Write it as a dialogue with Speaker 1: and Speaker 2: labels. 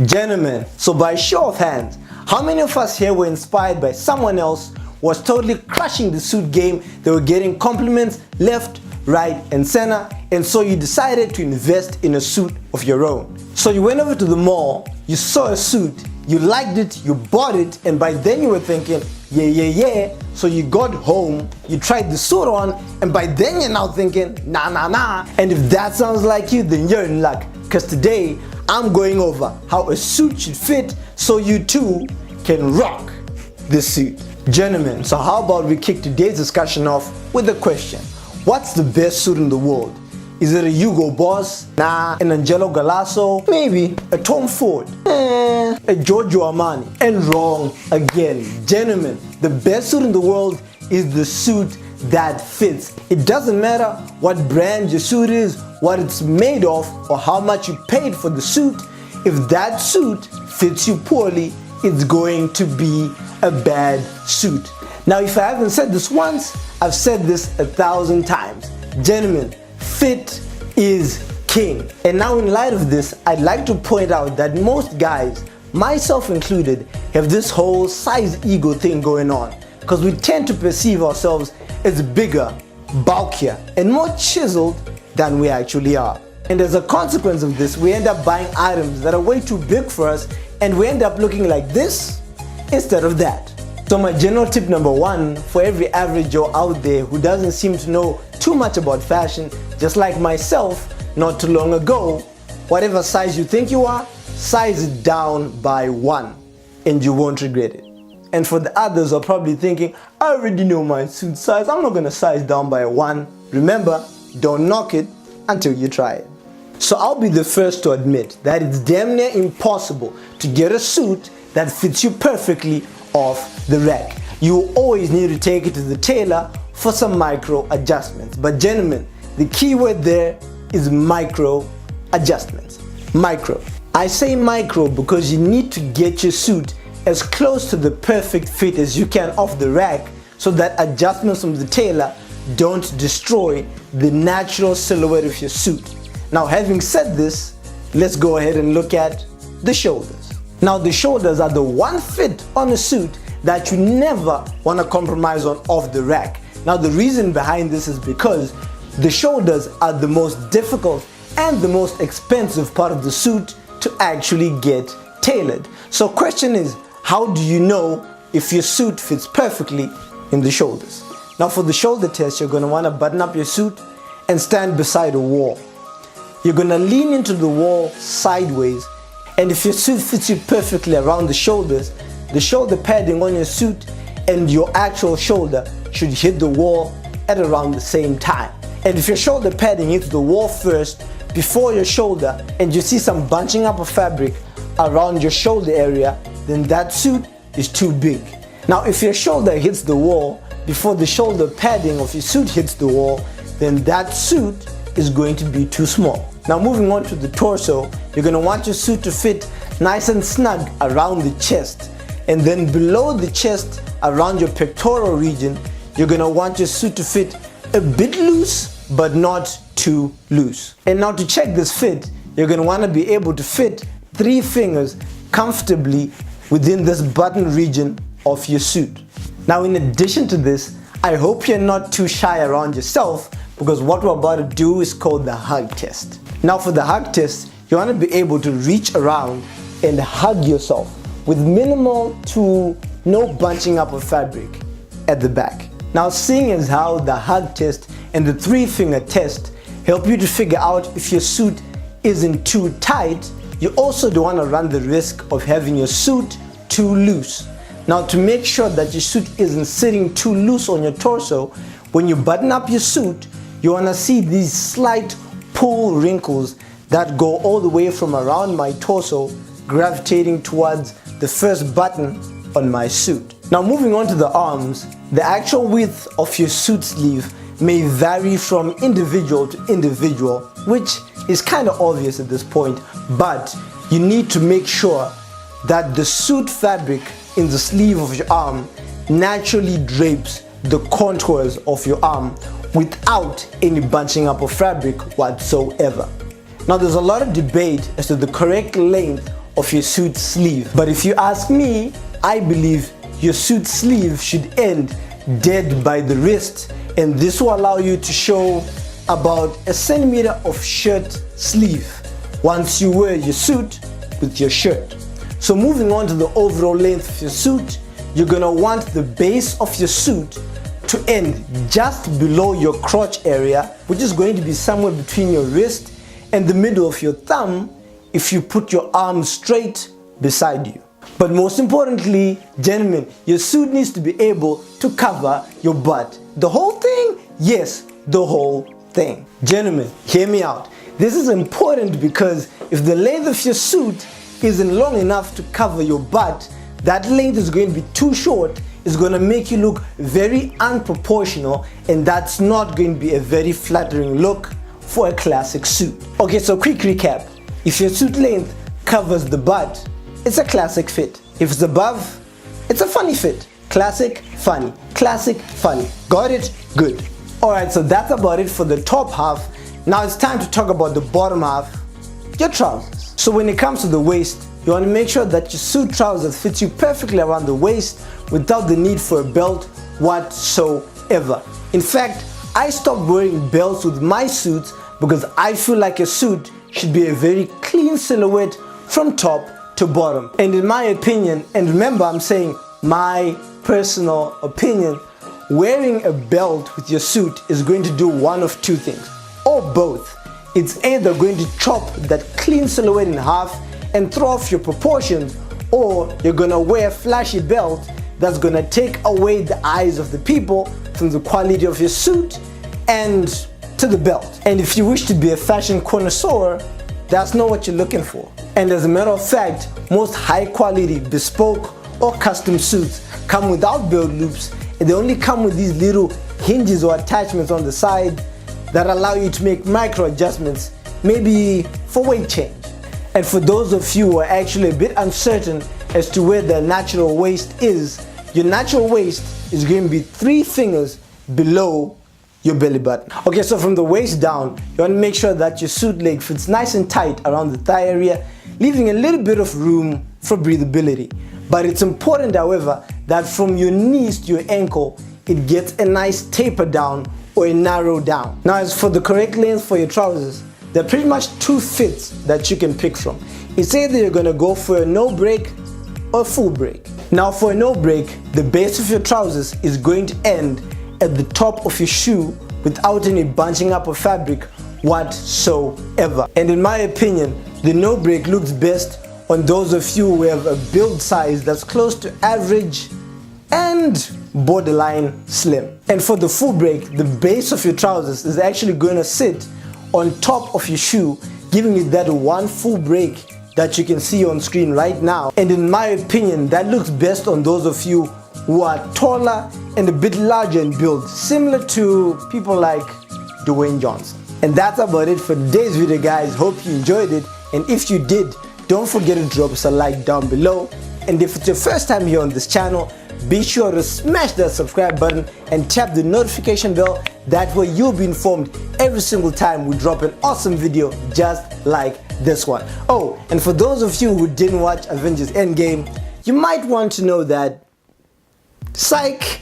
Speaker 1: Gentlemen, so by show of hands, how many of us here were inspired by someone else who was totally crushing the suit game? They were getting compliments left, right and center, and so you decided to invest in a suit of your own. So you went over to the mall, you saw a suit, you liked it, you bought it, and by then you were thinking, yeah. So you got home, you tried the suit on, and by then you're now thinking, nah. And if that sounds like you, then you're in luck, because today I'm going over how a suit should fit so you too can rock this suit. Gentlemen, so how about we kick today's discussion off with a question. What's the best suit in the world? Is it a Hugo Boss? Nah. An Angelo Galasso? Maybe. A Tom Ford? A Giorgio Armani? And wrong again. Gentlemen, the best suit in the world is the suit that fits. It doesn't matter what brand your suit is, what it's made of, or how much you paid for the suit. If that suit fits you poorly, it's going to be a bad suit. Now, if I haven't said this once, I've said this 1,000 times. Gentlemen, fit is king. And now in light of this, I'd like to point out that most guys, myself included, have this whole size ego thing going on, because we tend to perceive ourselves as bigger, bulkier, and more chiseled than we actually are. And as a consequence of this, we end up buying items that are way too big for us, and we end up looking like this instead of that. So my general tip number one for every average Joe out there who doesn't seem to know too much about fashion, just like myself not too long ago, whatever size you think you are, size it down by 1 and you won't regret it. And for the others who are probably thinking, I already know my suit size, I'm not going to size down by 1. Remember, don't knock it until you try it. So I'll be the first to admit that it's damn near impossible to get a suit that fits you perfectly off the rack. You always need to take it to the tailor for some micro adjustments. But gentlemen, the key word there is micro adjustments. Micro. I say micro because you need to get your suit as close to the perfect fit as you can off the rack, so that adjustments from the tailor don't destroy the natural silhouette of your suit. Now, having said this, let's go ahead and look at the shoulders. Now, the shoulders are the one fit on a suit that you never want to compromise on off the rack. Now, the reason behind this is because the shoulders are the most difficult and the most expensive part of the suit to actually get tailored. So question is, how do you know if your suit fits perfectly in the shoulders? Now, for the shoulder test, you're going to want to button up your suit and stand beside a wall. You're going to lean into the wall sideways, and if your suit fits you perfectly around the shoulders, the shoulder padding on your suit and your actual shoulder should hit the wall at around the same time. And if your shoulder padding hits the wall first before your shoulder and you see some bunching up of fabric around your shoulder area, then that suit is too big. Now, if your shoulder hits the wall before the shoulder padding of your suit hits the wall, then that suit is going to be too small. Now, moving on to the torso, you're going to want your suit to fit nice and snug around the chest, and then below the chest around your pectoral region, you're going to want your suit to fit a bit loose but not too loose. And now, to check this fit, you're going to want to be able to fit 3 fingers comfortably within this button region of your suit. Now, in addition to this, I hope you're not too shy around yourself, because what we're about to do is called the hug test. Now, for the hug test, you want to be able to reach around and hug yourself with minimal to no bunching up of fabric at the back. Now, seeing as how the hug test and the 3-finger test help you to figure out if your suit isn't too tight, you also don't want to run the risk of having your suit too loose. Now, to make sure that your suit isn't sitting too loose on your torso, when you button up your suit, you want to see these slight pull wrinkles that go all the way from around my torso, gravitating towards the first button on my suit. Now, moving on to the arms, the actual width of your suit sleeve may vary from individual to individual, which is kind of obvious at this point, but you need to make sure that the suit fabric in the sleeve of your arm naturally drapes the contours of your arm without any bunching up of fabric whatsoever. Now, there's a lot of debate as to the correct length of your suit sleeve. But if you ask me, I believe your suit sleeve should end dead by the wrist, and this will allow you to show about a centimeter of shirt sleeve once you wear your suit with your shirt. So moving on to the overall length of your suit, you're gonna want the base of your suit to end just below your crotch area, which is going to be somewhere between your wrist and the middle of your thumb if you put your arms straight beside you. But most importantly, gentlemen, your suit needs to be able to cover your butt. The whole thing? Yes, the whole thing. Gentlemen, hear me out. This is important because if the length of your suit isn't long enough to cover your butt, that length is going to be too short. It's going to make you look very unproportional, and that's not going to be a very flattering look for a classic suit. Okay, so quick recap. If your suit length covers the butt, it's a classic fit. If it's above, it's a funny fit. Classic, funny. Classic, funny. Got it? Good. Alright, so that's about it for the top half. Now it's time to talk about the bottom half, your trousers. So when it comes to the waist, you want to make sure that your suit trousers fit you perfectly around the waist without the need for a belt whatsoever. In fact, I stopped wearing belts with my suits because I feel like a suit should be a very clean silhouette from top to bottom. And in my opinion, and remember I'm saying my personal opinion, wearing a belt with your suit is going to do one of two things, or both. It's either going to chop that clean silhouette in half and throw off your proportions, or you're gonna wear a flashy belt that's gonna take away the eyes of the people from the quality of your suit and to the belt. And if you wish to be a fashion connoisseur, that's not what you're looking for. And as a matter of fact, most high quality bespoke or custom suits come without belt loops, and they only come with these little hinges or attachments on the side that allow you to make micro adjustments, maybe for weight change. And for those of you who are actually a bit uncertain as to where the natural waist is, your natural waist is going to be 3 fingers below your belly button. Okay, so from the waist down, you want to make sure that your suit leg fits nice and tight around the thigh area, leaving a little bit of room for breathability. But it's important, however, that from your knees to your ankle, it gets a nice taper down or a narrow down. Now, as for the correct length for your trousers, there are pretty much 2 fits that you can pick from. It's either you're gonna go for a no break or a full break. Now for a no break, the base of your trousers is going to end at the top of your shoe without any bunching up of fabric whatsoever. And in my opinion, the no break looks best on those of you who have a build size that's close to average and borderline slim. And for the full break, the base of your trousers is actually going to sit on top of your shoe, giving it that one full break that you can see on screen right now. And in my opinion, that looks best on those of you who are taller and a bit larger in build, similar to people like Dwayne Johnson. And that's about it for today's video, guys. Hope you enjoyed it, and if you did, don't forget to drop us a like down below. And if it's your first time here on this channel, be sure to smash that subscribe button and tap the notification bell. That way you'll be informed every single time we drop an awesome video just like this one. Oh, and for those of you who didn't watch Avengers Endgame, you might want to know that, psych!